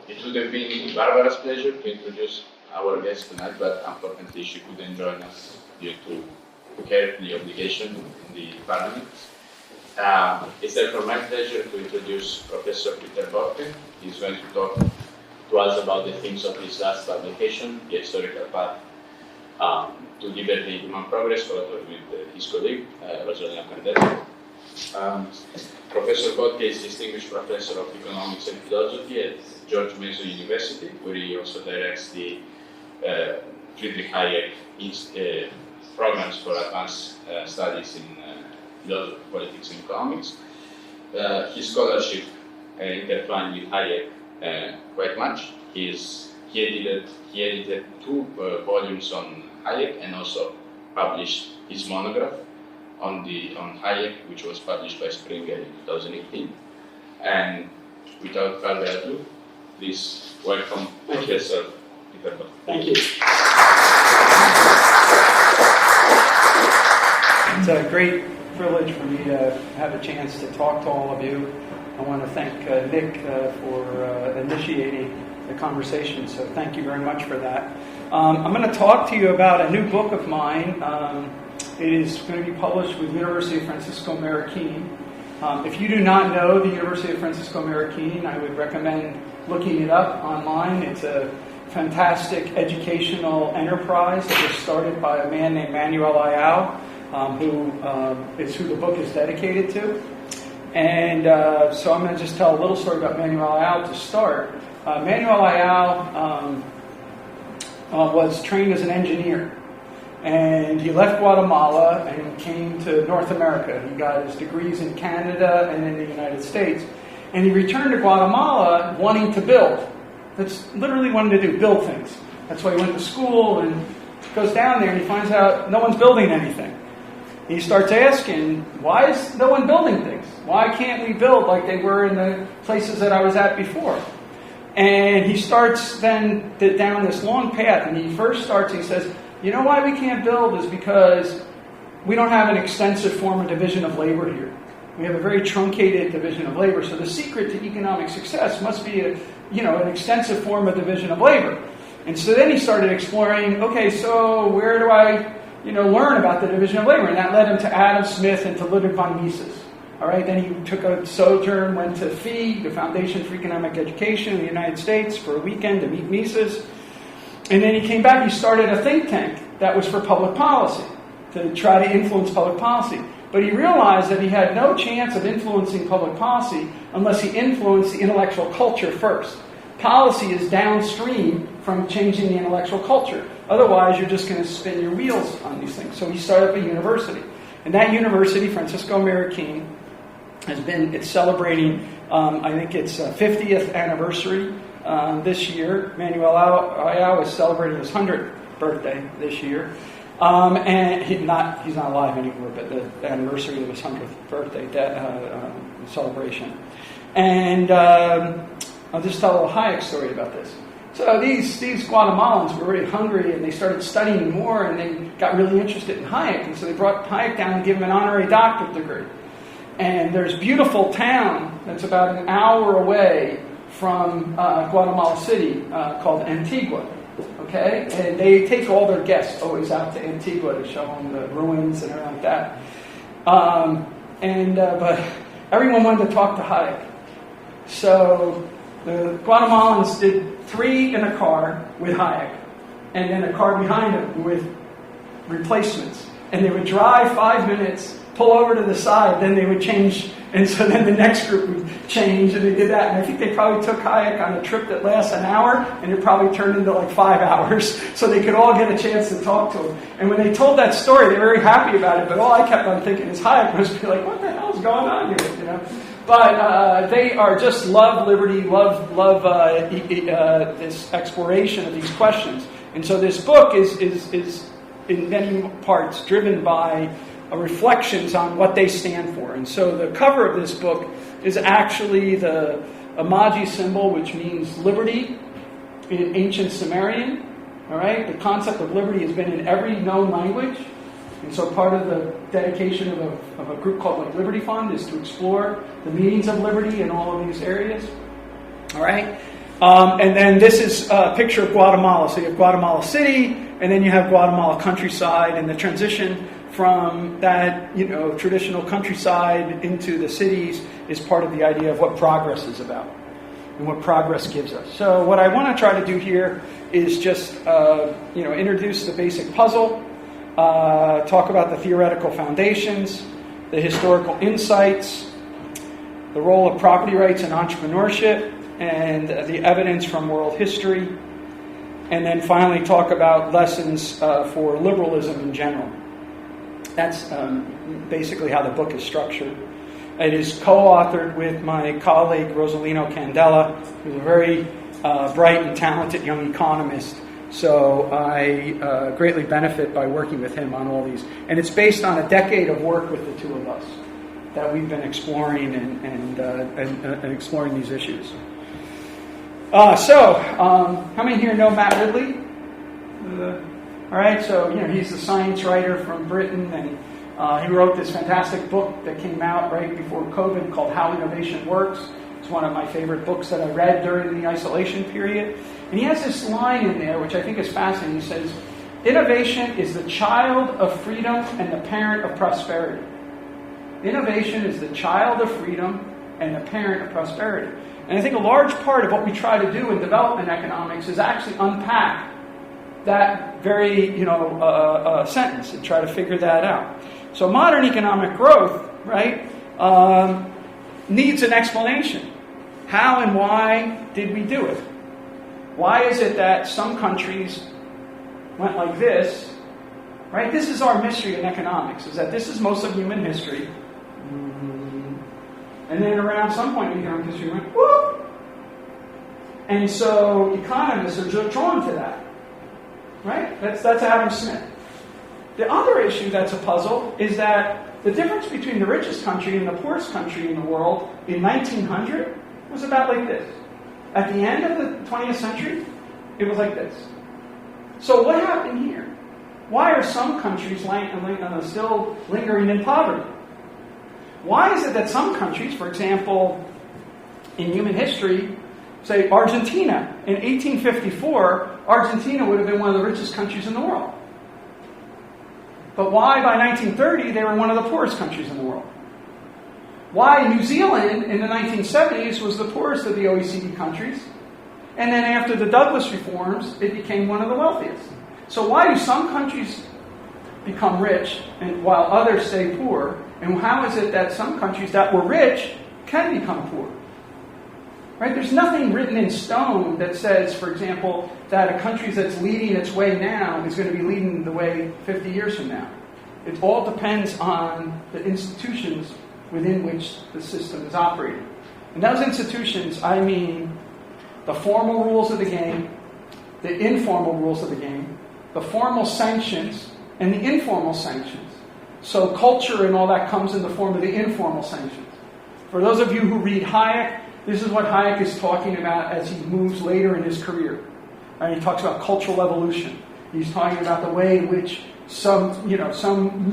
It would have been Barbara's pleasure to introduce our guest tonight, but unfortunately she couldn't join us due to carefully obligation in the Parliament. It's therefore my pleasure to introduce Professor Peter Boettke. He's going to talk to us about the themes of his last publication, The Historical Path to Liberty Human Progress, co-authored with his colleague, Rosolino Candela. Professor Boettke is Distinguished Professor of Economics and Philosophy at George Mason University, where he also directs the Friedrich Hayek programs for advanced studies in philosophy, politics, and economics. His scholarship intertwined with Hayek quite much. He edited 2 volumes on Hayek and also published his monograph on Hayek, which was published by Springer in 2018. And without further ado, please welcome Professor Peter Boettke. Thank you. It's a great privilege for me to have a chance to talk to all of you. I want to thank Nick for initiating the conversation, so thank you very much for that. I'm going to talk to you about a new book of mine. It is going to be published with University of Francisco Marroquín. If you do not know the University of Francisco Marroquín, I would recommend looking it up online. It's a fantastic educational enterprise that was started by a man named Manuel Ayau, who is who the book is dedicated to. And so I'm going to just tell a little story about Manuel Ayau to start. Manuel Ayau was trained as an engineer. And he left Guatemala and came to North America. He got his degrees in Canada and in the United States. And he returned to Guatemala wanting to build. That's literally wanting to build things. That's why he went to school and goes down there and he finds out no one's building anything. He starts asking, why is no one building things? Why can't we build like they were in the places that I was at before? And he starts then down this long path. And he first starts, he says, you know why we can't build is because we don't have an extensive form of division of labor here. We have a very truncated division of labor. So the secret to economic success must be an extensive form of division of labor. And so then he started exploring, okay, so where do I learn about the division of labor? And that led him to Adam Smith and to Ludwig von Mises. All right, then he took a sojourn, went to FEE, the Foundation for Economic Education in the United States, for a weekend to meet Mises. And then he came back, he started a think tank that was for public policy, to try to influence public policy. But he realized that he had no chance of influencing public policy unless he influenced the intellectual culture first. Policy is downstream from changing the intellectual culture. Otherwise, you're just going to spin your wheels on these things. So he started up a university. And that university, Francisco Marroquín, it's celebrating, I think it's 50th anniversary this year. Manuel Ayau is celebrating his 100th birthday this year. And he's not alive anymore, but the anniversary of his 100th birthday celebration. And I'll just tell a little Hayek story about this. So these Guatemalans were really hungry, and they started studying more, and they got really interested in Hayek. And so they brought Hayek down and gave him an honorary doctorate degree. And there's a beautiful town that's about an hour away from Guatemala City called Antigua. Okay? And they take all their guests always out to Antigua to show them the ruins and everything like that. But everyone wanted to talk to Hayek. So the Guatemalans did 3 in a car with Hayek, and then a car behind him with replacements. And they would drive 5 minutes, pull over to the side, then they would change, and so then the next group would change, and they did that. And I think they probably took Hayek on a trip that lasts an hour, and it probably turned into like 5 hours, so they could all get a chance to talk to him. And when they told that story, they were very happy about it, but all I kept on thinking is Hayek must be like, what the hell's going on here, But they are just love liberty, love this exploration of these questions. And so this book is in many parts driven by reflections on what they stand for. And so the cover of this book is actually the Amaji symbol, which means liberty in ancient Sumerian. All right, the concept of liberty has been in every known language. And so part of the dedication of a group called Liberty Fund is to explore the meanings of liberty in all of these areas. All right? And then this is a picture of Guatemala. So you have Guatemala City, and then you have Guatemala countryside, and the transition from that, traditional countryside into the cities is part of the idea of what progress is about and what progress gives us. So what I want to try to do here is just, introduce the basic puzzle, talk about the theoretical foundations, the historical insights, the role of property rights in entrepreneurship, and the evidence from world history, and then finally talk about lessons for liberalism in general. That's basically how the book is structured. It is co-authored with my colleague Rosolino Candela, who's a very bright and talented young economist. So I greatly benefit by working with him on all these. And it's based on a decade of work with the two of us that we've been exploring and exploring these issues. How many here know Matt Ridley? All right, so he's a science writer from Britain, and he wrote this fantastic book that came out right before COVID called How Innovation Works. It's one of my favorite books that I read during the isolation period. And he has this line in there, which I think is fascinating. He says, innovation is the child of freedom and the parent of prosperity. Innovation is the child of freedom and the parent of prosperity. And I think a large part of what we try to do in development economics is actually unpack that very, sentence and try to figure that out. So modern economic growth, right, needs an explanation. How and why did we do it? Why is it that some countries went like this, right? This is our mystery in economics, is that this is most of human history. And then around some point in economic history, we went, whoop! And so economists are drawn to that. Right? That's Adam Smith. The other issue that's a puzzle is that the difference between the richest country and the poorest country in the world in 1900 was about like this. At the end of the 20th century, it was like this. So what happened here? Why are some countries still lingering in poverty? Why is it that some countries, for example, in human history, say Argentina, in 1854, Argentina would have been one of the richest countries in the world. But why by 1930 they were one of the poorest countries in the world? Why New Zealand in the 1970s was the poorest of the OECD countries, and then after the Douglas reforms, it became one of the wealthiest. So why do some countries become rich and while others stay poor? And how is it that some countries that were rich can become poor? Right? There's nothing written in stone that says, for example, that a country that's leading its way now is going to be leading the way 50 years from now. It all depends on the institutions within which the system is operating. And those institutions, I mean the formal rules of the game, the informal rules of the game, the formal sanctions, and the informal sanctions. So culture and all that comes in the form of the informal sanctions. For those of you who read Hayek, this is what Hayek is talking about as he moves later in his career. Right? He talks about cultural evolution. He's talking about the way in which some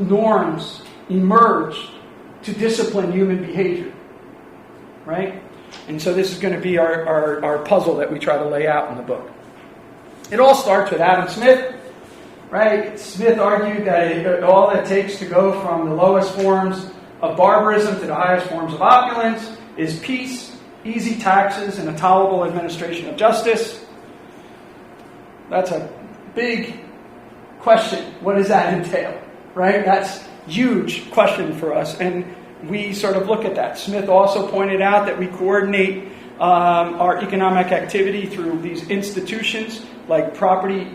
norms emerge to discipline human behavior. Right? And so this is going to be our puzzle that we try to lay out in the book. It all starts with Adam Smith. Right? Smith argued that all it takes to go from the lowest forms of barbarism to the highest forms of opulence is peace, easy taxes, and a tolerable administration of justice. That's a big question. What does that entail? Right? That's a huge question for us. And we sort of look at that. Smith also pointed out that we coordinate our economic activity through these institutions like property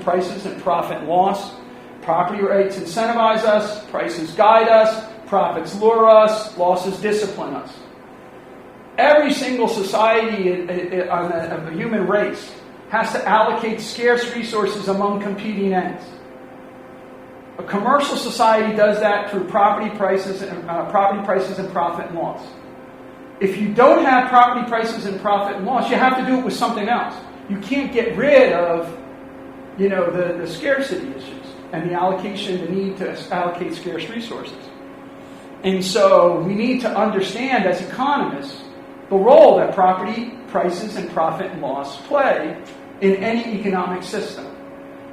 prices and profit and loss. Property rights incentivize us, prices guide us, profits lure us, losses discipline us. Every single society of the human race has to allocate scarce resources among competing ends. A commercial society does that through property prices and profit and loss. If you don't have property prices and profit and loss, you have to do it with something else. You can't get rid of, the scarcity issues and the need to allocate scarce resources. And so we need to understand as economists the role that property prices and profit and loss play in any economic system.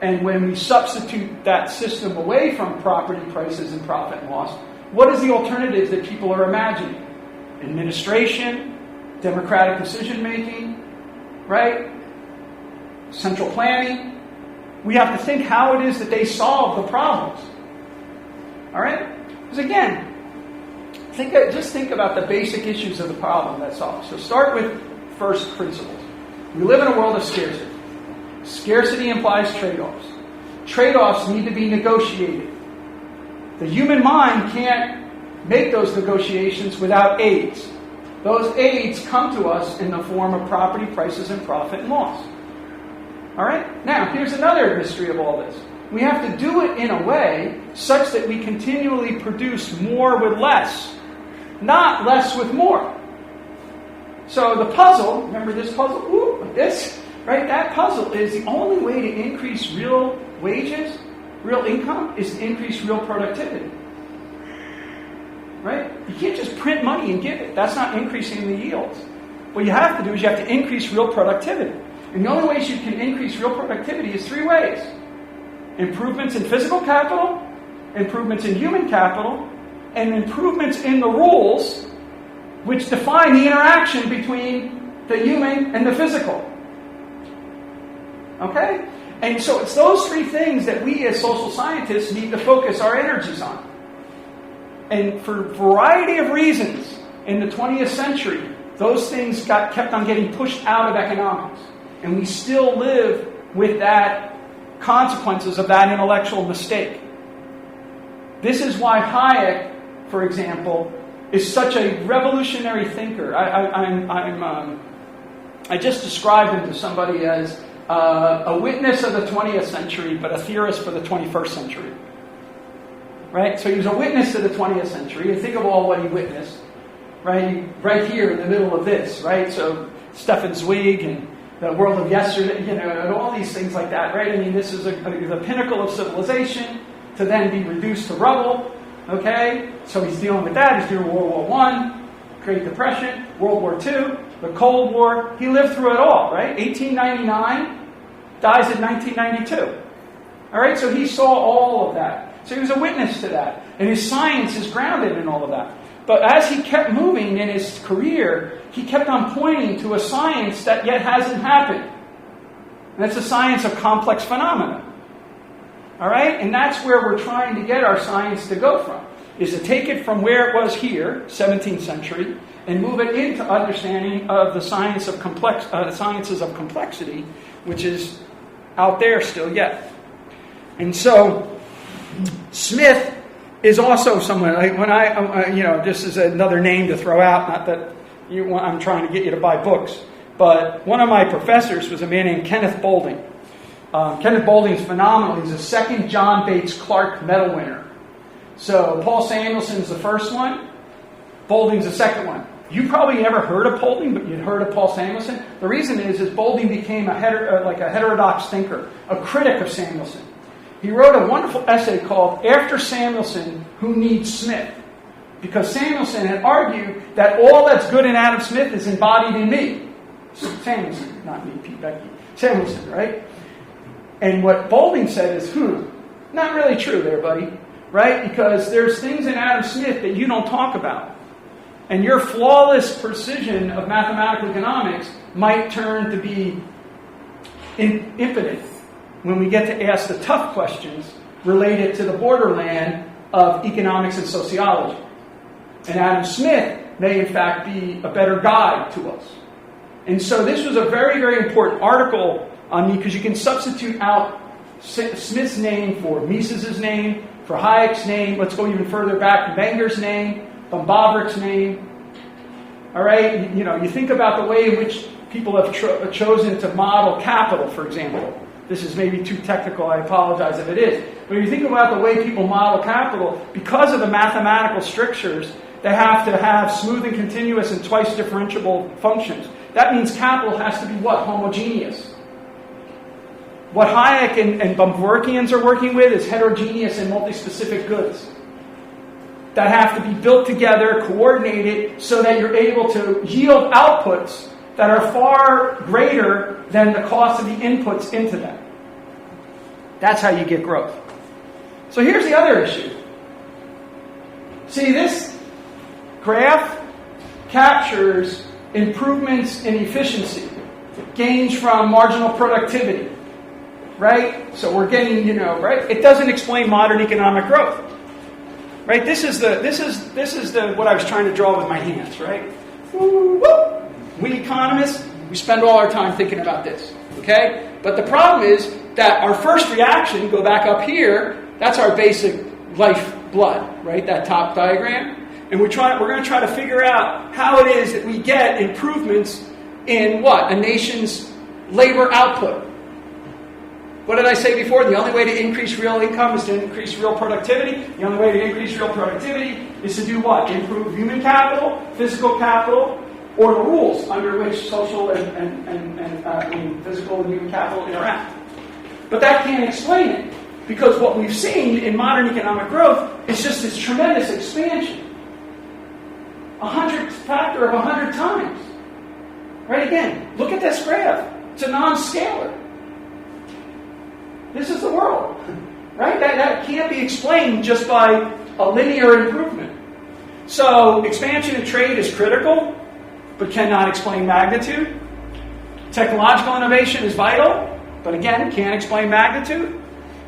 And when we substitute that system away from property prices and profit and loss, what is the alternative that people are imagining? Administration, democratic decision-making, right? Central planning. We have to think how it is that they solve the problems. All right? Because again, just think about the basic issues of the problem that's solved. So start with first principles. We live in a world of scarcity. Scarcity implies trade-offs. Trade-offs need to be negotiated. The human mind can't make those negotiations without aids. Those aids come to us in the form of property prices and profit and loss. All right? Now, here's another mystery of all this. We have to do it in a way such that we continually produce more with less, not less with more. So the puzzle, remember this puzzle? Ooh, like this, right? That puzzle is the only way to increase real wages, real income, is to increase real productivity. Right? You can't just print money and give it. That's not increasing the yields. What you have to do is you have to increase real productivity. And the only ways you can increase real productivity is three ways. Improvements in physical capital, improvements in human capital, and improvements in the rules which define the interaction between the human and the physical. Okay? And so it's those three things that we as social scientists need to focus our energies on. And for a variety of reasons, in the 20th century, those things kept on getting pushed out of economics. And we still live with that consequences of that intellectual mistake. This is why Hayek, for example, is such a revolutionary thinker. I just described him to somebody as a witness of the 20th century, but a theorist for the 21st century. Right? So he was a witness to the 20th century. And think of all what he witnessed. Right? Right here in the middle of this. Right? So Stefan Zweig and the world of yesterday, and all these things like that. Right? I mean, this is the pinnacle of civilization to then be reduced to rubble. Okay? So he's dealing with that. He's dealing with World War I, Great Depression, World War II, the Cold War. He lived through it all. Right? 1899, dies in 1992. All right? So he saw all of that. So he was a witness to that. And his science is grounded in all of that. But as he kept moving in his career, he kept on pointing to a science that yet hasn't happened. And that's the science of complex phenomena. All right? And that's where we're trying to get our science to go from, is to take it from where it was here, 17th century, and move it into understanding of the science of sciences of complexity, which is out there still yet. And so Smith is also someone, like when this is another name to throw out, not that I'm trying to get you to buy books, but one of my professors was a man named Kenneth Boulding. Kenneth Boulding's phenomenal. He's a second John Bates Clark medal winner. So Paul Samuelson's the first one, Boulding's the second one. You probably never heard of Boulding, but you'd heard of Paul Samuelson. The reason is Boulding became a heterodox thinker, a critic of Samuelson. He wrote a wonderful essay called After Samuelson, Who Needs Smith? Because Samuelson had argued that all that's good in Adam Smith is embodied in me. Samuelson, not me, Pete Becky. Samuelson, right? And what Boulding said is, not really true there, buddy. Right? Because there's things in Adam Smith that you don't talk about. And your flawless precision of mathematical economics might turn to be impotent when we get to ask the tough questions related to the borderland of economics and sociology. And Adam Smith may in fact be a better guide to us. And so this was a very, very important article on me, because you can substitute out Smith's name for Mises's name, for Hayek's name, let's go even further back, Wenger's name, von Bavarich's name. All right, you think about the way in which people have chosen to model capital, for example. This is maybe too technical, I apologize if it is. But if you think about the way people model capital, because of the mathematical strictures, they have to have smooth and continuous and twice differentiable functions. That means capital has to be what? Homogeneous. What Hayek and Boettkians are working with is heterogeneous and multi-specific goods. that have to be built together, coordinated, so that you're able to yield outputs that are far greater than the cost of the inputs into them. That's how you get growth. So here's the other issue. See, this graph captures improvements in efficiency, gains from marginal productivity, right? So we're getting, right? It doesn't explain modern economic growth, right? This is the what I was trying to draw with my hands, right? We economists, we spend all our time thinking about this, okay? But the problem is that our first reaction, go back up here, that's our basic lifeblood, right? That top diagram. And we're going to try to figure out how it is that we get improvements in what? A nation's labor output. What did I say before? The only way to increase real income is to increase real productivity. The only way to increase real productivity is to do what? Improve human capital, physical capital, or the rules under which social and physical and human capital interact. But that can't explain it, because what we've seen in modern economic growth is just this tremendous expansion. Factor of 100 times. Right, again, look at this graph. It's a non-scalar. This is the world. Right? That can't be explained just by a linear improvement. So, expansion in trade is critical, but cannot explain magnitude. Technological innovation is vital, but again, can't explain magnitude.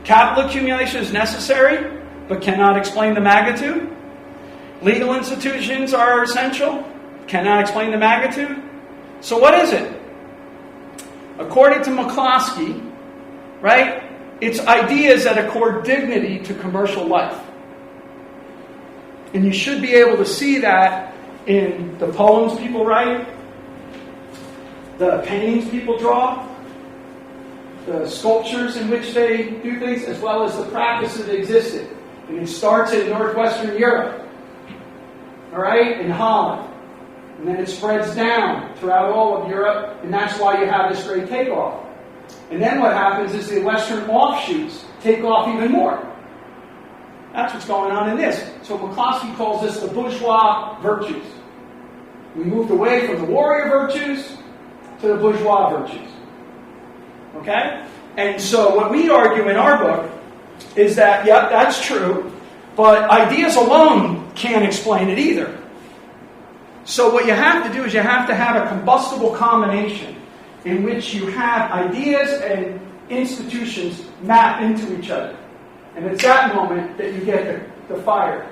Capital accumulation is necessary, but cannot explain the magnitude. Legal institutions are essential, cannot explain the magnitude. So what is it? According to McCloskey, right, it's ideas that accord dignity to commercial life. And you should be able to see that in the poems people write, the paintings people draw, the sculptures in which they do things, as well as the practices that existed. And it starts in Northwestern Europe, all right, in Holland. And then it spreads down throughout all of Europe, and that's why you have this great takeoff. And then what happens is the Western offshoots take off even more. That's what's going on in this. So McCloskey calls this the bourgeois virtues. We moved away from the warrior virtues to the bourgeois virtues. Okay? And so what we argue in our book is that, yep, that's true, but ideas alone can't explain it either. So what you have to do is you have to have a combustible combination in which you have ideas and institutions map into each other. And it's that moment that you get the fire.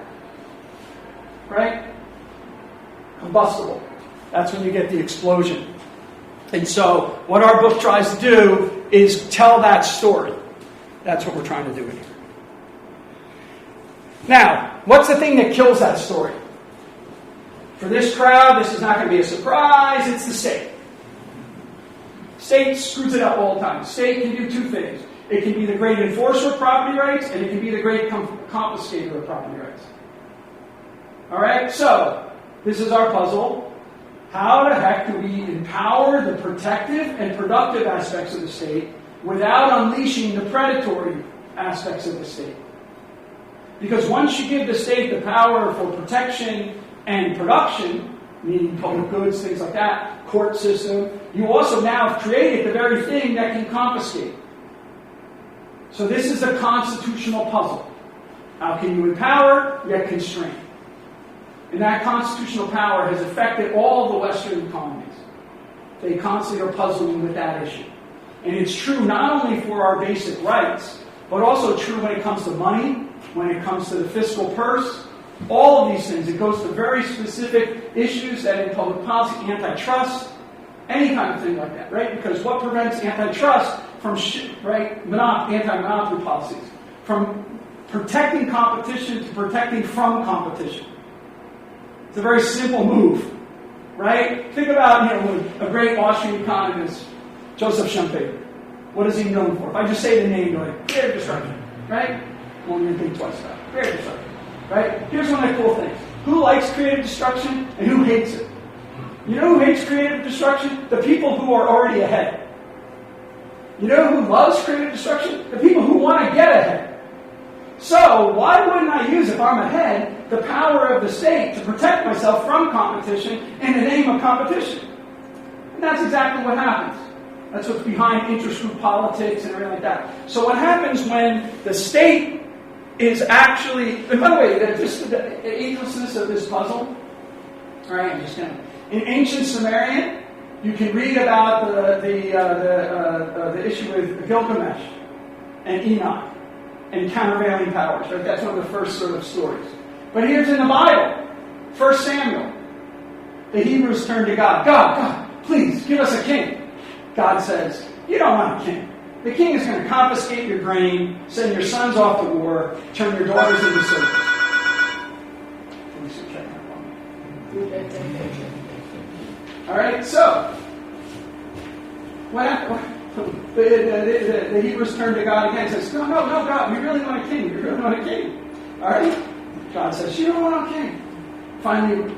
Right? Combustible. That's when you get the explosion. And so what our book tries to do is tell that story. That's what we're trying to do here. Now, what's the thing that kills that story? For this crowd, this is not going to be a surprise. It's the state. State screws it up all the time. State can do two things. It can be the great enforcer of property rights, and it can be the great confiscator of property rights. All right? So, this is our puzzle. How the heck do we empower the protective and productive aspects of the state without unleashing the predatory aspects of the state? Because once you give the state the power for protection and production, meaning public goods, things like that, court system, you also now have created the very thing that can confiscate. So this is a constitutional puzzle. How can you empower, yet constrain? And that constitutional power has affected all the Western economies. They constantly are puzzling with that issue. And it's true not only for our basic rights, but also true when it comes to money, when it comes to the fiscal purse, all of these things. It goes to very specific issues that in public policy, antitrust, any kind of thing like that, right? Because what prevents antitrust from, anti-monopoly policies, from protecting competition to protecting from competition? It's a very simple move, right? Think about, a great Austrian economist, Joseph Schumpeter. What is he known for? If I just say the name, you're like, creative destruction, right? Won't even think twice about it. Creative destruction, right? Here's one of the cool things. Who likes creative destruction and who hates it? You know who hates creative destruction? The people who are already ahead. You know who loves creative destruction? The people who want to get ahead. So why wouldn't I use, if I'm ahead, the power of the state to protect myself from competition in the name of competition? And that's exactly what happens. That's what's behind interest group politics and everything like that. So what happens when the state is actually, and by the way, just the aimlessness of this puzzle, all right, I'm just going to, in ancient Sumerian, you can read about the issue with Gilgamesh and Enoch and countervailing powers, right? That's one of the first sort of stories. But here's in the Bible, 1 Samuel, the Hebrews turn to God. God, please, give us a king. God says, you don't want a king. The king is going to confiscate your grain, send your sons off to war, turn your daughters into servants. Let me see, check that one. All right, so, what happened? The Hebrews turn to God again and says, no, God, we really want a king. We really want a king. All right? God says, you don't want a king. Finally,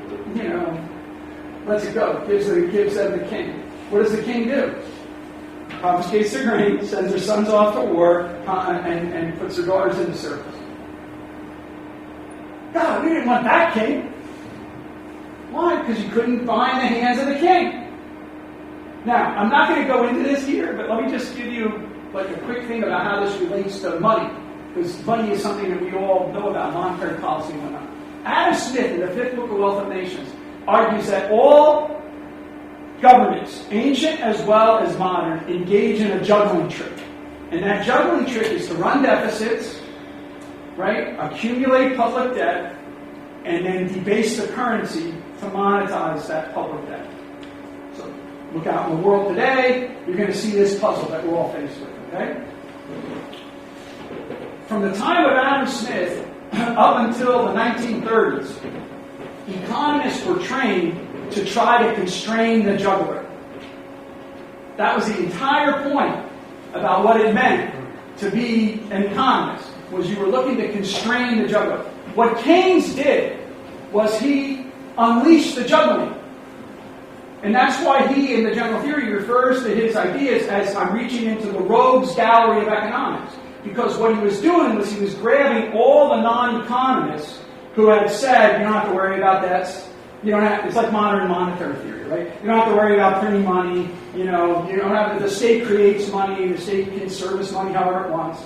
lets it go. Gives them the king. What does the king do? Confiscates their grain, sends their sons off to war, and puts their daughters into service. God, we didn't want that king. Why? Because you couldn't bind the hands of the king. Now, I'm not going to go into this here, but let me just give you like a quick thing about how this relates to money. Because money is something that we all know about, monetary policy and whatnot. Adam Smith, in the Fifth Book of Wealth of Nations, argues that all governments, ancient as well as modern, engage in a juggling trick. And that juggling trick is to run deficits, right? Accumulate public debt, and then debase the currency to monetize that public debt. So look out in the world today, you're going to see this puzzle that we're all faced with, okay? From the time of Adam Smith up until the 1930s, economists were trained to try to constrain the juggler. That was the entire point about what it meant to be an economist, was you were looking to constrain the juggler. What Keynes did was he unleashed the juggling. And that's why he, in the general theory, refers to his ideas as I'm reaching into the rogues gallery of economics. Because what he was doing was he was grabbing all the non-economists who had said, you don't have to worry about that. You don't have, it's like modern monetary theory, right? You don't have to worry about printing money. You don't have, the state creates money, the state can service money however it wants.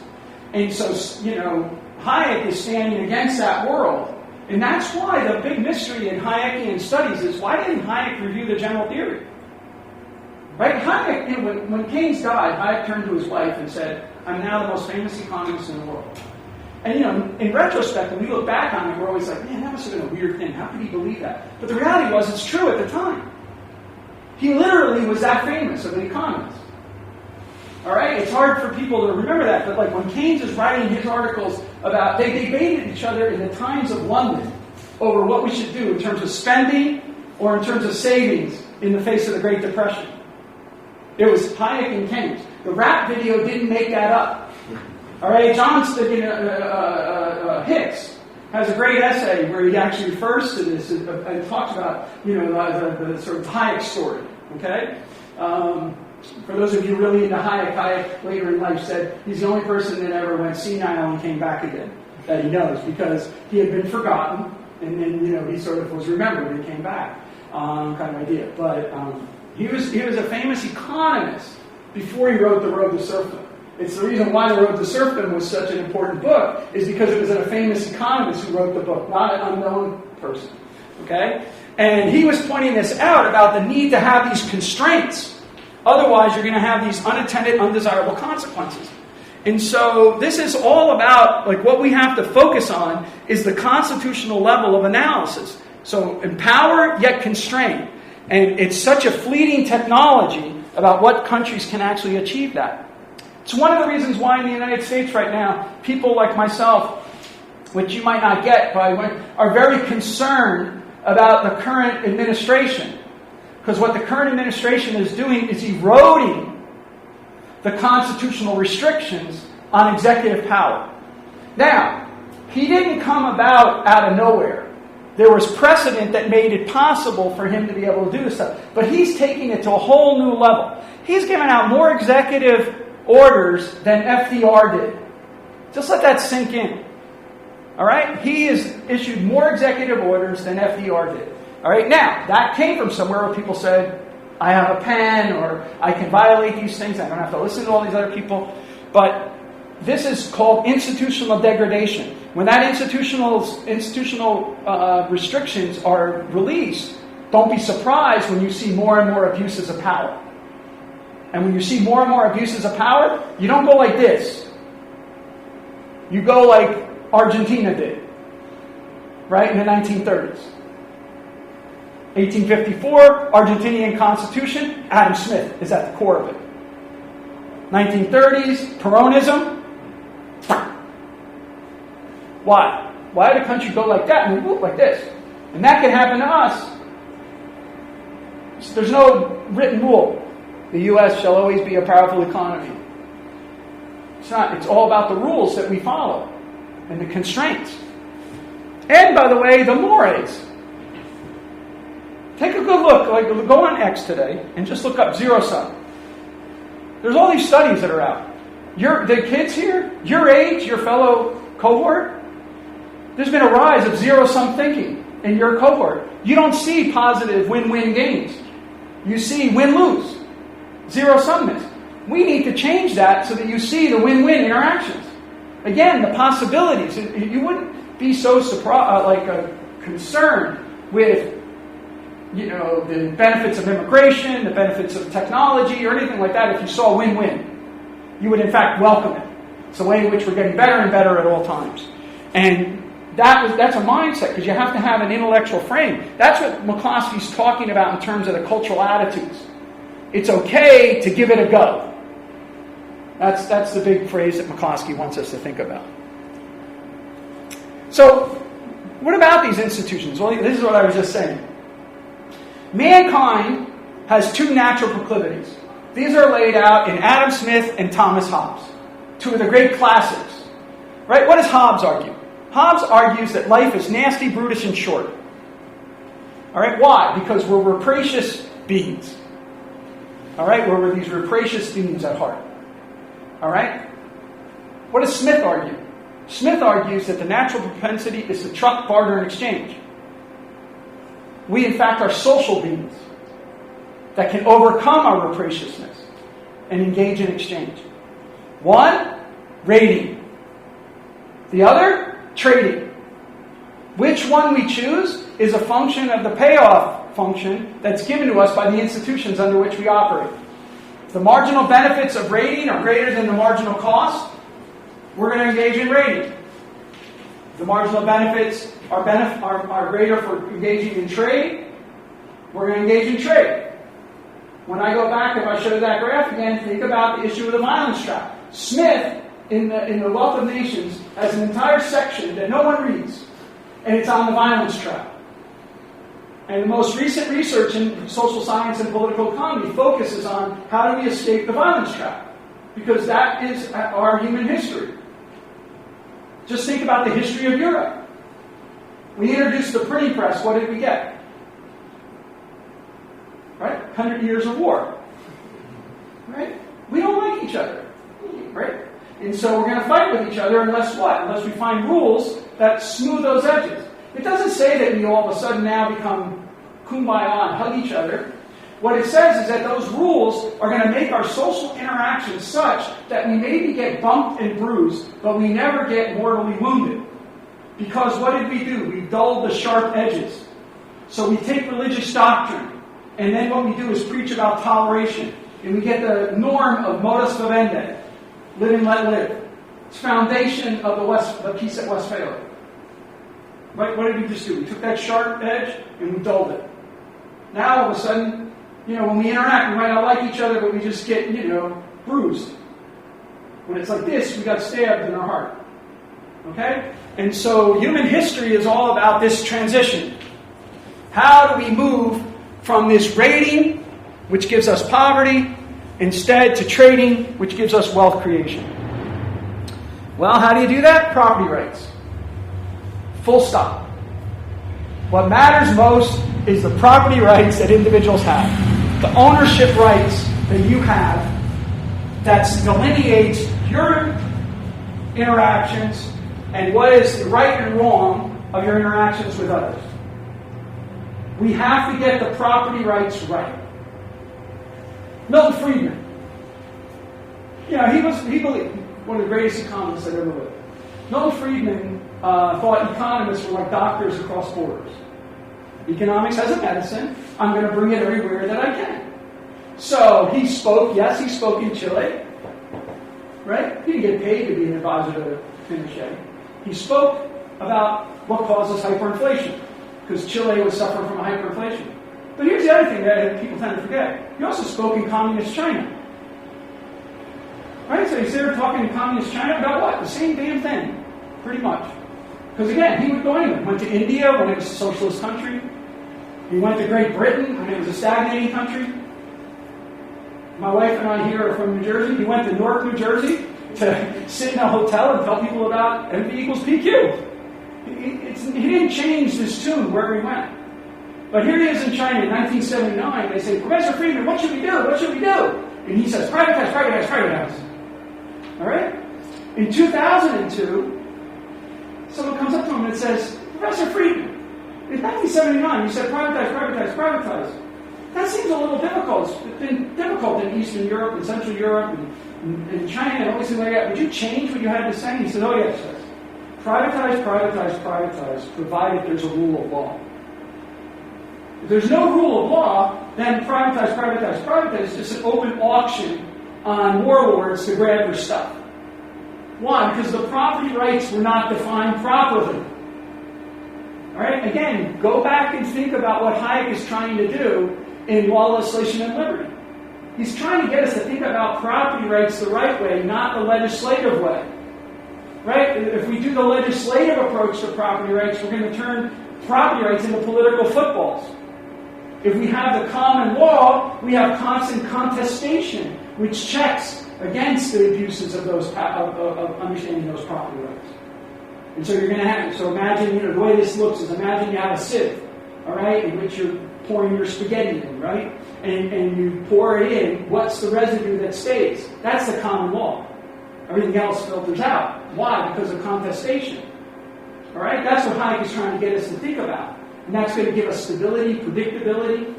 And so, Hayek is standing against that world. And that's why the big mystery in Hayekian studies is, why didn't Hayek review the general theory? Right? Hayek, when Keynes died, Hayek turned to his wife and said, I'm now the most famous economist in the world. And in retrospect, when we look back on it, we're always like, man, that must have been a weird thing. How could he believe that? But the reality was, it's true at the time. He literally was that famous of an economist. All right? It's hard for people to remember that, but like when Keynes is writing his articles about, they debated each other in the Times of London over what we should do in terms of spending or in terms of savings in the face of the Great Depression. It was Hayek and Keynes. The rap video didn't make that up. All right, Hicks has a great essay where he actually refers to this and talks about, the sort of Hayek story. Okay, for those of you really into Hayek later in life said he's the only person that ever went senile and came back again that he knows, because he had been forgotten and then he sort of was remembered and came back, kind of idea. But he was a famous economist before he wrote The Road to Serfdom. It's the reason why The Road to Serfdom was such an important book, is because it was a famous economist who wrote the book, not an unknown person. Okay? And he was pointing this out about the need to have these constraints. Otherwise, you're going to have these unattended, undesirable consequences. And so this is all about, like, what we have to focus on is the constitutional level of analysis. So empower, yet constrain. And it's such a fleeting technology about what countries can actually achieve that. It's one of the reasons why in the United States right now, people like myself, which you might not get, but are very concerned about the current administration. Because what the current administration is doing is eroding the constitutional restrictions on executive power. Now, he didn't come about out of nowhere. There was precedent that made it possible for him to be able to do this stuff. But he's taking it to a whole new level. He's given out more executive orders than FDR did. Just let that sink in. All right? He has issued more executive orders than FDR did. All right? Now, that came from somewhere where people said, I have a pen, or I can violate these things. I don't have to listen to all these other people. But this is called institutional degradation. When that institutional restrictions are released, don't be surprised when you see more and more abuses of power. And when you see more and more abuses of power, you don't go like this. You go like Argentina did, right, in the 1930s. 1854, Argentinian Constitution, Adam Smith is at the core of it. 1930s, Peronism. Why? Why did a country go like that and we move like this? And that can happen to us. There's no written rule. The U.S. shall always be a powerful economy. It's not. It's all about the rules that we follow and the constraints. And, by the way, the mores. Take a good look. Like, go on X today and just look up zero sum. There's all these studies that are out. The kids here, your age, your fellow cohort, there's been a rise of zero sum thinking in your cohort. You don't see positive win-win games. You see win-lose. Zero-sumness. We need to change that so that you see the win-win interactions. Again, the possibilities. You wouldn't be so concerned with, the benefits of immigration, the benefits of technology, or anything like that if you saw win-win. You would, in fact, welcome it. It's the way in which we're getting better and better at all times. And that's a mindset, because you have to have an intellectual frame. That's what McCloskey's talking about in terms of the cultural attitudes. It's okay to give it a go. That's the big phrase that McCloskey wants us to think about. So, what about these institutions? Well, this is what I was just saying. Mankind has two natural proclivities. These are laid out in Adam Smith and Thomas Hobbes, two of the great classics. Right? What does Hobbes argue? Hobbes argues that life is nasty, brutish, and short. All right? Why? Because we're rapacious beings. All right? We're these rapacious beings at heart. All right? What does Smith argue? Smith argues that the natural propensity is to truck, barter, and exchange. We, in fact, are social beings that can overcome our rapaciousness and engage in exchange. One, rating. The other, trading. Which one we choose is a function of the payoff function that's given to us by the institutions under which we operate. If the marginal benefits of rating are greater than the marginal cost, we're going to engage in rating. If the marginal benefits are greater for engaging in trade, we're going to engage in trade. When I go back, if I show that graph again, think about the issue of the violence trap. Smith, in the Wealth of Nations, has an entire section that no one reads, and it's on the violence trap. And the most recent research in social science and political economy focuses on how do we escape the violence trap, because that is our human history. Just think about the history of Europe. We introduced the printing press. What did we get? Right? 100 years of war. Right? We don't like each other. Right? And so we're going to fight with each other unless what? Unless we find rules that smooth those edges. It doesn't say that we all of a sudden now become kumbaya and hug each other. What it says is that those rules are going to make our social interactions such that we maybe get bumped and bruised, but we never get mortally wounded. Because what did we do? We dulled the sharp edges. So we take religious doctrine, and then what we do is preach about toleration. And we get the norm of modus vivendi, live and let live. It's foundation of the peace at Westphalia. Right? What did we just do? We took that sharp edge and we dulled it. Now all of a sudden, when we interact, we might not like each other, but we just get, bruised. When it's like this, we got stabbed in our heart. Okay? And so human history is all about this transition. How do we move from this rating, which gives us poverty, instead to trading, which gives us wealth creation? Well, how do you do that? Property rights. Full stop. What matters most is the property rights that individuals have. The ownership rights that you have that delineates your interactions and what is the right and wrong of your interactions with others. We have to get the property rights right. Milton Friedman. He believed, one of the greatest economists that ever lived. Milton Friedman thought economists were like doctors across borders. Economics as a medicine, I'm going to bring it everywhere that I can. So he spoke in Chile, right? He didn't get paid to be an advisor to Pinochet. He spoke about what causes hyperinflation, because Chile was suffering from a hyperinflation. But here's the other thing that people tend to forget. He also spoke in communist China. Right? So he's there talking in communist China about what? The same damn thing, pretty much. Because again, he would go anywhere. He went to India when it was a socialist country. He went to Great Britain when it was a stagnating country. My wife and I here are from New Jersey. He went to Newark, New Jersey to sit in a hotel and tell people about MV equals PQ. He didn't change this tune where he went. But here he is in China in 1979. They say, Professor Friedman, what should we do? What should we do? And he says, privatize, privatize, privatize. All right? In 2002, someone comes up to him and says, Professor Friedman, in 1979 you said privatize, privatize, privatize. That seems a little difficult. It's been difficult in Eastern Europe and Central Europe and China and all these things like that. Would you change what you had to say? And he said, oh yes, sir. Privatize, privatize, privatize, provided there's a rule of law. If there's no rule of law, then privatize, privatize, privatize is just an open auction on warlords to grab their stuff. Why? Because the property rights were not defined properly. All right? Again, go back and think about what Hayek is trying to do in Law, Legislation, and Liberty. He's trying to get us to think about property rights the right way, not the legislative way. Right? If we do the legislative approach to property rights, we're going to turn property rights into political footballs. If we have the common law, we have constant contestation, which checks against the abuses of those of understanding those property rights. And so you're going to have, so imagine, the way this looks is imagine you have a sieve, all right, in which you're pouring your spaghetti in, right? And you pour it in, what's the residue that stays? That's the common law. Everything else filters out. Why? Because of contestation. All right? That's what Hayek is trying to get us to think about. And that's going to give us stability, predictability.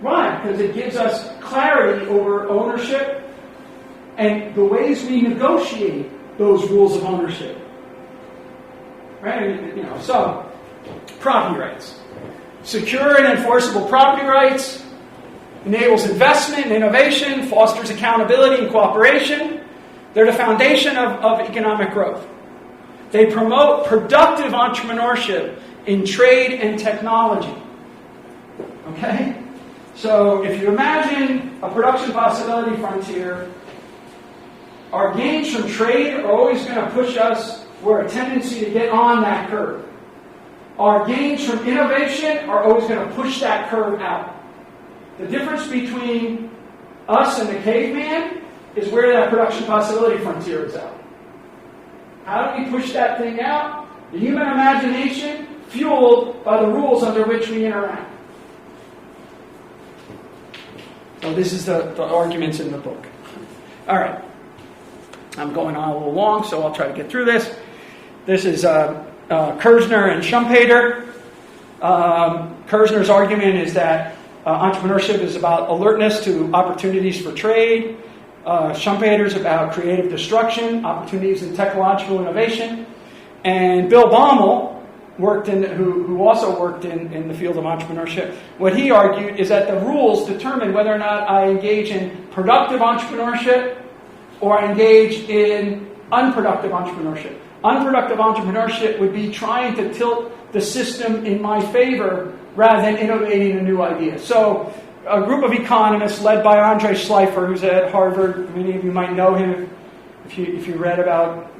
Why? Because it gives us clarity over ownership and the ways we negotiate those rules of ownership. Right? So, property rights. Secure and enforceable property rights enables investment and innovation, fosters accountability and cooperation. They're the foundation of economic growth. They promote productive entrepreneurship in trade and technology. Okay? So if you imagine a production possibility frontier, our gains from trade are always going to push us. We're a tendency to get on that curve. Our gains from innovation are always going to push that curve out. The difference between us and the caveman is where that production possibility frontier is out. How do we push that thing out? The human imagination fueled by the rules under which we interact. So this is the arguments in the book. All right. I'm going on a little long, so I'll try to get through this. This is Kerzner and Schumpeter. Kerzner's argument is that entrepreneurship is about alertness to opportunities for trade. Schumpeter's about creative destruction, opportunities in technological innovation. And Bill Baumol, who also worked in the field of entrepreneurship, what he argued is that the rules determine whether or not I engage in productive entrepreneurship or I engage in unproductive entrepreneurship. Unproductive entrepreneurship would be trying to tilt the system in my favor rather than innovating a new idea. So a group of economists led by Andre Schleifer, who's at Harvard, many of you might know him if you read about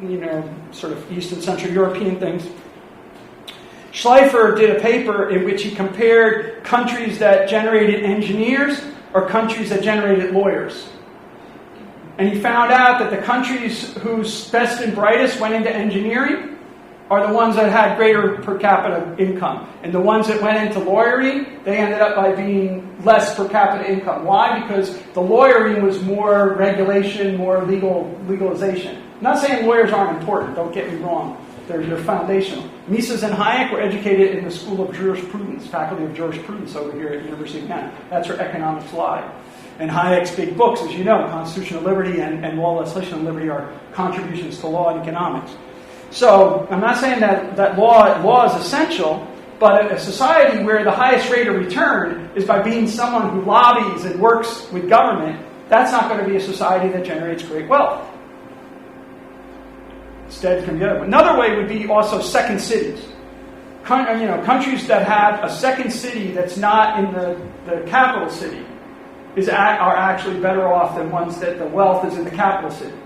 sort of East and Central European things. Schleifer did a paper in which he compared countries that generated engineers or countries that generated lawyers. And he found out that the countries whose best and brightest went into engineering are the ones that had greater per capita income. And the ones that went into lawyering, they ended up by being less per capita income. Why? Because the lawyering was more regulation, more legalization. I'm not saying lawyers aren't important, don't get me wrong. They're foundational. Mises and Hayek were educated in the School of Jurisprudence, Faculty of Jurisprudence over here at the University of Vienna. That's where economics lie. And Hayek's big books, as you know, Constitutional Liberty and Law, Legislation, and Liberty are contributions to law and economics. So I'm not saying that law is essential, but a society where the highest rate of return is by being someone who lobbies and works with government, that's not going to be a society that generates great wealth. Instead, it can be other. Another way would be also second cities. Countries that have a second city that's not in the capital city are actually better off than ones that the wealth is in the capital city.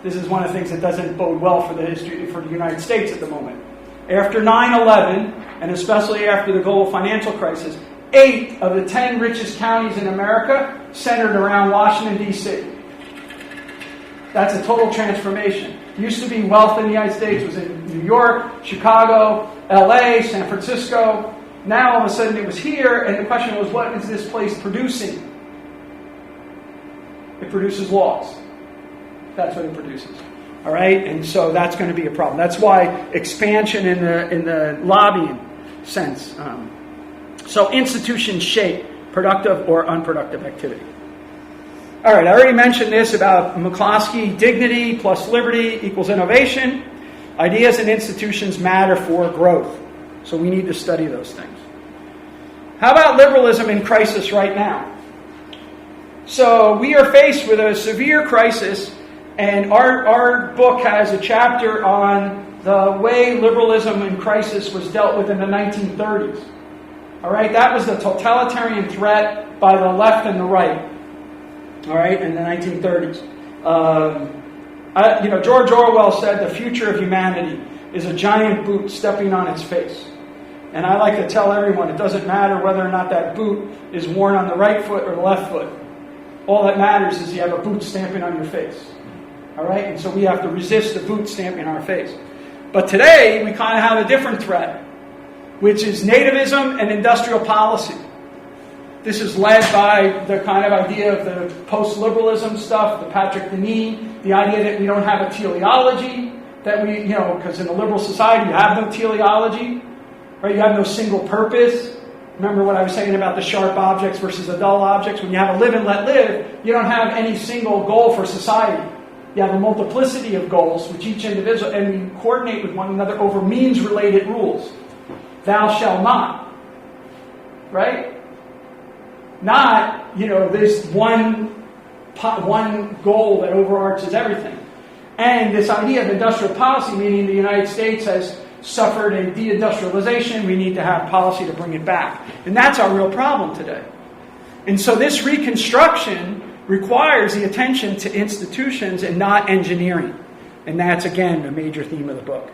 This is one of the things that doesn't bode well for the United States at the moment. After 9/11, and especially after the global financial crisis, 8 of the 10 richest counties in America centered around Washington, D.C. That's a total transformation. Used to be wealth in the United States was in New York, Chicago, L.A., San Francisco. Now all of a sudden it was here, and the question was, what is this place producing? It produces laws. That's what it produces. All right? And so that's going to be a problem. That's why expansion in the lobbying sense. So institutions shape productive or unproductive activity. All right, I already mentioned this about McCloskey, dignity plus liberty equals innovation. Ideas and institutions matter for growth. So we need to study those things. How about liberalism in crisis right now? So we are faced with a severe crisis, and our book has a chapter on the way liberalism in crisis was dealt with in the 1930s. All right, that was the totalitarian threat by the left and the right. All right, in the 1930s. George Orwell said the future of humanity is a giant boot stepping on its face. And I like to tell everyone it doesn't matter whether or not that boot is worn on the right foot or the left foot. All that matters is you have a boot stamping on your face. All right, and so we have to resist the boot stamping on our face. But today, we kind of have a different threat, which is nativism and industrial policy. This is led by the kind of idea of the post-liberalism stuff, the Patrick Denis, the idea that we don't have a teleology, that we, because in a liberal society you have no teleology, right? You have no single purpose. Remember what I was saying about the sharp objects versus the dull objects? When you have a live and let live, you don't have any single goal for society. You have a multiplicity of goals, which each individual, and we coordinate with one another over means-related rules. Thou shalt not. Right? Not, this one goal that overarches everything. And this idea of industrial policy, meaning the United States has suffered a deindustrialization, we need to have policy to bring it back. And that's our real problem today. And so this reconstruction requires the attention to institutions and not engineering. And that's, again, a major theme of the book.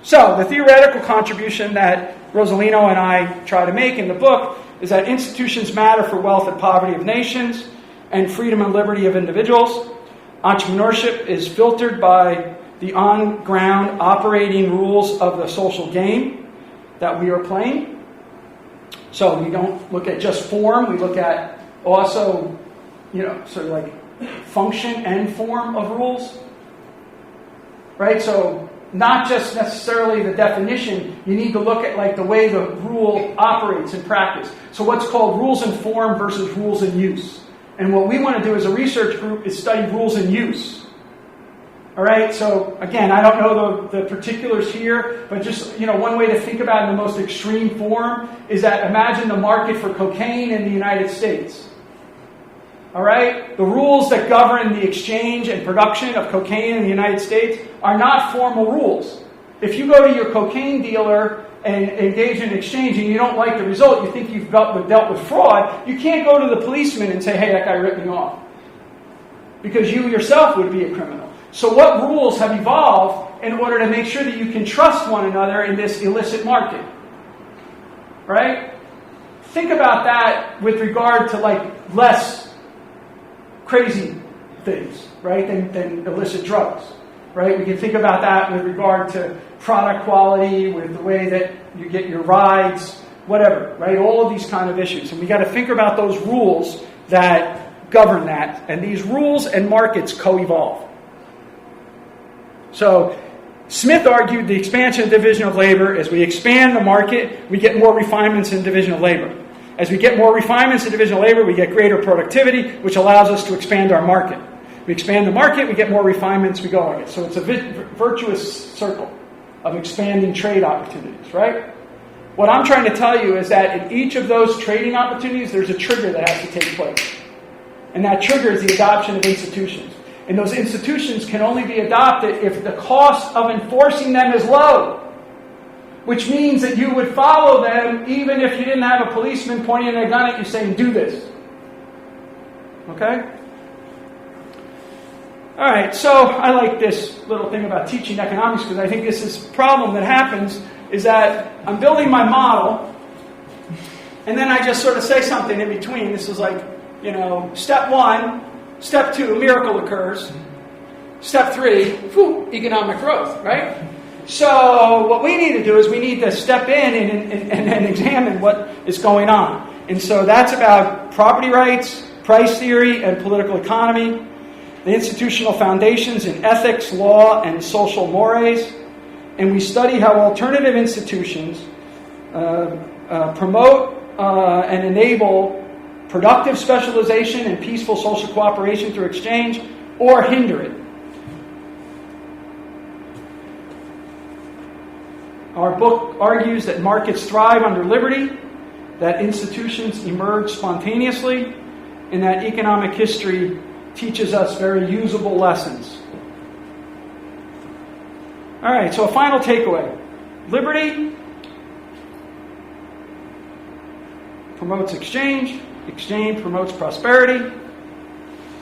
So the theoretical contribution that Rosolino and I try to make in the book is that institutions matter for wealth and poverty of nations and freedom and liberty of individuals. Entrepreneurship is filtered by the on-ground operating rules of the social game that we are playing. So we don't look at just form, we look at also, sort of like function and form of rules. Right? So not just necessarily the definition, you need to look at like the way the rule operates in practice. So what's called rules in form versus rules in use. And what we want to do as a research group is study rules in use. All right, so again, I don't know the particulars here, but just, one way to think about it in the most extreme form is that imagine the market for cocaine in the United States. All right, the rules that govern the exchange and production of cocaine in the United States are not formal rules. If you go to your cocaine dealer and engage in exchange and you don't like the result, you think you've dealt with fraud, you can't go to the policeman and say, hey, that guy ripped me off. Because you yourself would be a criminal. So what rules have evolved in order to make sure that you can trust one another in this illicit market? Right? Think about that with regard to like less crazy things, right, than illicit drugs. Right? We can think about that with regard to product quality, with the way that you get your rides, whatever, right? All of these kind of issues. And we got to think about those rules that govern that. And these rules and markets co-evolve. So Smith argued the expansion of division of labor, as we expand the market, we get more refinements in division of labor. As we get more refinements in division of labor, we get greater productivity, which allows us to expand our market. We expand the market, we get more refinements, we go on it. So it's a virtuous circle of expanding trade opportunities, right? What I'm trying to tell you is that in each of those trading opportunities, there's a trigger that has to take place. And that trigger is the adoption of institutions. And those institutions can only be adopted if the cost of enforcing them is low. Which means that you would follow them even if you didn't have a policeman pointing a gun at you saying, do this. Okay? All right, so I like this little thing about teaching economics because I think this is a problem that happens is that I'm building my model and then I just sort of say something in between. This is like, step 1, step 2, a miracle occurs. Step 3, economic growth, right? So what we need to do is we need to step in and examine what is going on. And so that's about property rights, price theory, and political economy, the institutional foundations in ethics, law, and social mores. And we study how alternative institutions promote and enable productive specialization and peaceful social cooperation through exchange, or hinder it. Our book argues that markets thrive under liberty, that institutions emerge spontaneously, and that economic history teaches us very usable lessons. All right, so a final takeaway. Liberty promotes exchange. Exchange promotes prosperity.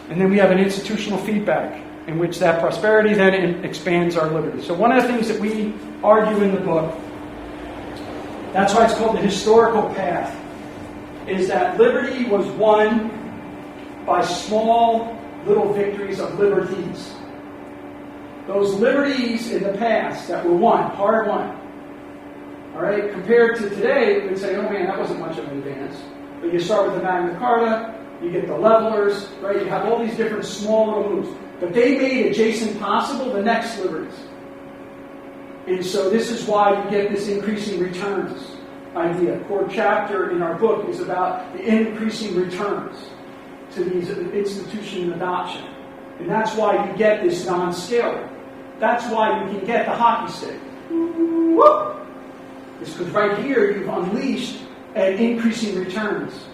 And then we have an institutional feedback in which that prosperity then expands our liberty. So one of the things that we argue in the book, that's why it's called the historical path, is that liberty was won by small little victories of liberties. Those liberties in the past that were won, hard won, all right, compared to today, we would say, oh man, that wasn't much of an advance. But you start with the Magna Carta, you get the levelers, right? You have all these different small little moves. But they made adjacent possible the next liberties. And so this is why you get this increasing returns idea. Core chapter in our book is about the increasing returns to these institution adoption. And that's why you get this non-scaling. That's why you can get the hockey stick. Whoop! It's because right here you've unleashed an increasing returns.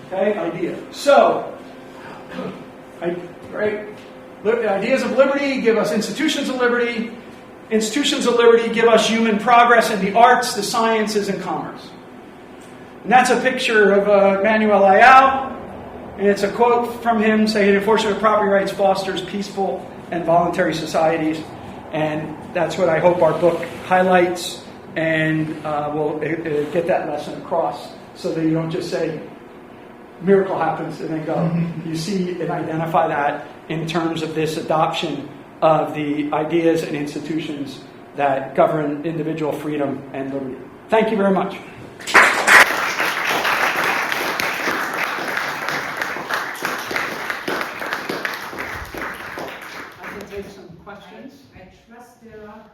Okay, idea. So, right? Ideas of liberty give us institutions of liberty. Institutions of liberty give us human progress in the arts, the sciences, and commerce. And that's a picture of Manuel Ayau. And it's a quote from him saying, enforcement of property rights fosters peaceful and voluntary societies. And that's what I hope our book highlights, and we'll get that lesson across so that you don't just say, miracle happens and then go. You see and identify that in terms of this adoption of the ideas and institutions that govern individual freedom and liberty. Thank you very much. I can take some questions. I trust there are